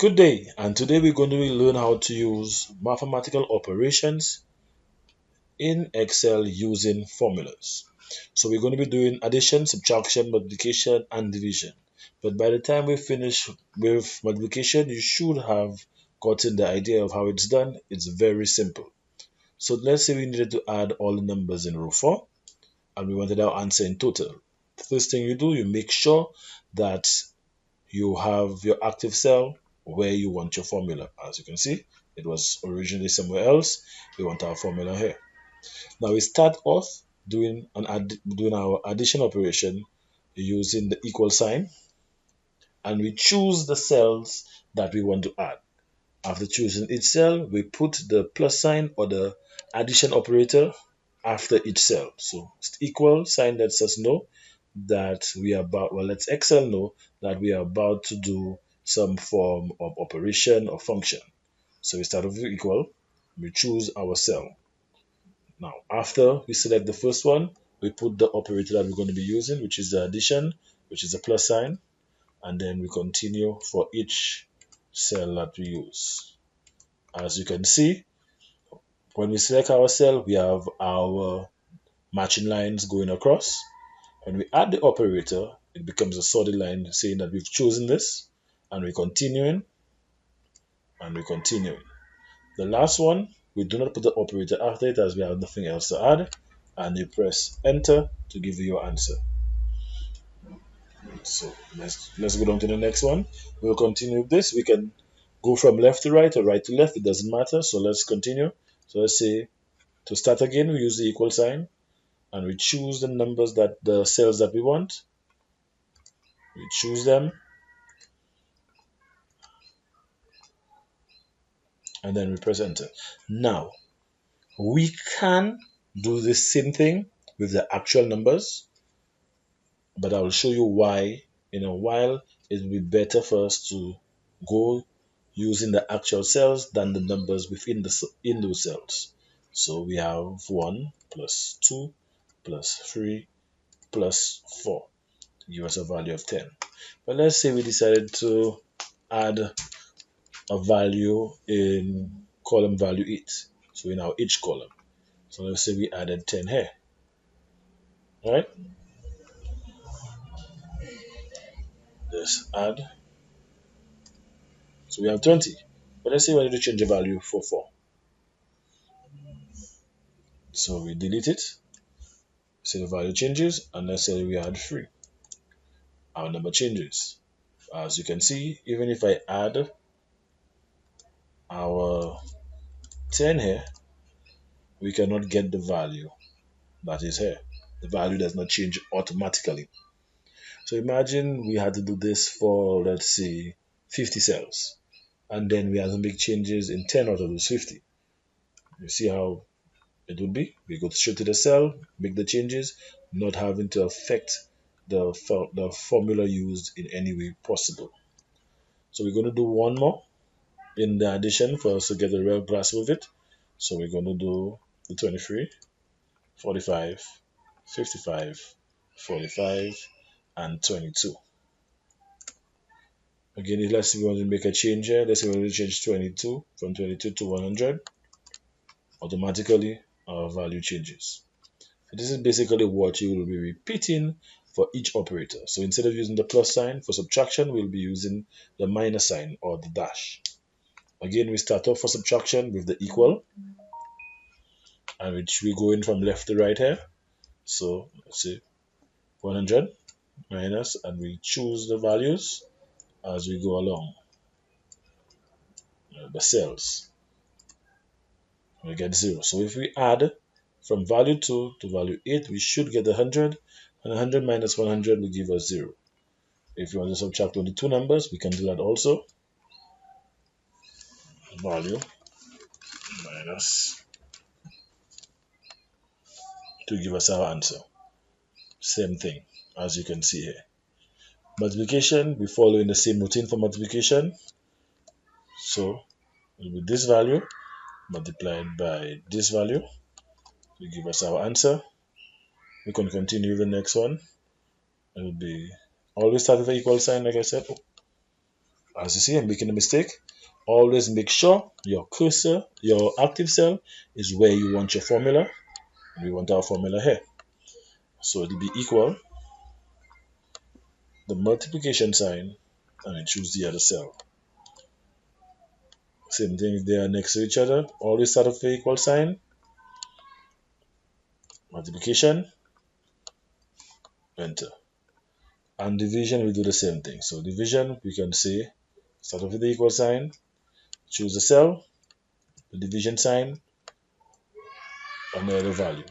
Good day, and today we're going to learn how to use mathematical operations in Excel using formulas. So we're going to be doing addition, subtraction, multiplication, and division. But by the time we finish with multiplication, you should have gotten the idea of how it's done. It's very simple. So let's say we needed to add all the numbers in row 4, and we wanted our answer in total. The first thing you do, you make sure that you have your active cell where you want your formula. As you can see, it was originally somewhere else. We want our formula here. Now we start off doing our addition operation using the equal sign, and we choose the cells that we want to add. After choosing each cell, we put the plus sign or the addition operator after each cell. So equal sign lets us know that we are about, well, let's Excel know that we are about to do some form of operation or function. So we start with equal, we choose our cell. Now, after we select the first one, we put the operator that we're going to be using, which is the addition, which is the plus sign, and then we continue for each cell that we use. As you can see, when we select our cell, we have our matching lines going across. When we add the operator, it becomes a solid line saying that we've chosen this, and we're continuing, and we're continuing. The last one, we do not put the operator after it as we have nothing else to add, and you press enter to give you your answer. So let's go down to the next one. We'll continue with this. We can go from left to right or right to left, it doesn't matter. So let's continue. So let's say to start again, we use the equal sign, and we choose the numbers that the cells that we want. We choose them, and then we press enter. Now we can do the same thing with the actual numbers, but I will show you why in a while. It will be better for us to go using the actual cells than the numbers within in those cells. So we have 1 plus 2 plus 3 plus 4 to give us a value of 10. But let's say we decided to add a value in column value 8. So in our each column. So let's say we added 10 here. Right? Let's add. So we have 20. But let's say we want to change the value for 4. So we delete it. Say the value changes, and let's say we add 3. Our number changes. As you can see, even if I add our 10 here, we cannot get the value that is here. The value does not change automatically. So imagine we had to do this for, let's say, 50 cells, and then we had to make changes in 10 out of those 50. You see how it would be? We go straight to the cell, make the changes, not having to affect the formula used in any way possible. So we're going to do one more in the addition for us to get a real grasp of it. So we're going to do the 23, 45, 55, 45, and 22. Again, let's say we want to make a change here. Let's say we want to change 22 from 22 to 100. Automatically, our value changes. So this is basically what you will be repeating for each operator. So instead of using the plus sign for subtraction, we'll be using the minus sign or the dash. Again, we start off for subtraction with the equal, and which we go in from left to right here. So let's say 100 minus, and we choose the values as we go along, the cells. We get 0. So if we add from value 2 to value 8, we should get 100, and 100 minus 100 will give us 0. If you want to subtract only two numbers, we can do that also. Value minus to give us our answer. Same thing as you can see here. Multiplication, we follow in the same routine for multiplication. So it will be this value multiplied by this value to give us our answer. We can continue the next one. It will be always start with an equal sign, like I said. As you see, I'm making a mistake. Always make sure your cursor, your active cell, is where you want your formula. We want our formula here. So it'll be equal the multiplication sign and then choose the other cell. Same thing, they are next to each other. Always start with the equal sign. Multiplication, enter. And division, we do the same thing. So division, we can say, start with the equal sign, choose the cell, the division sign, and the value.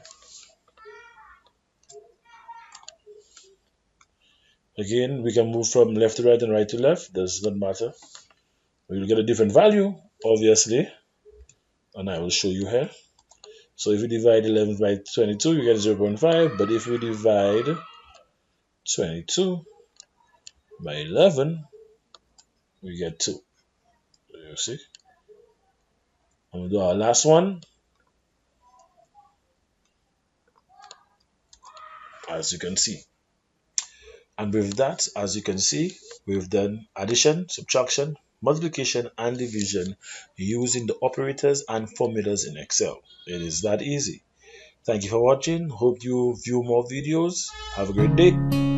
Again, we can move from left to right and right to left. Does not matter. We will get a different value, obviously, and I will show you here. So if we divide 11 by 22, you get 0.5. But if we divide 22 by 11, we get 2. You see? And we'll do our last one. As you can see. And with that, as you can see, we've done addition, subtraction, multiplication, and division using the operators and formulas in Excel. It is that easy. Thank you for watching. Hope you view more videos. Have a great day.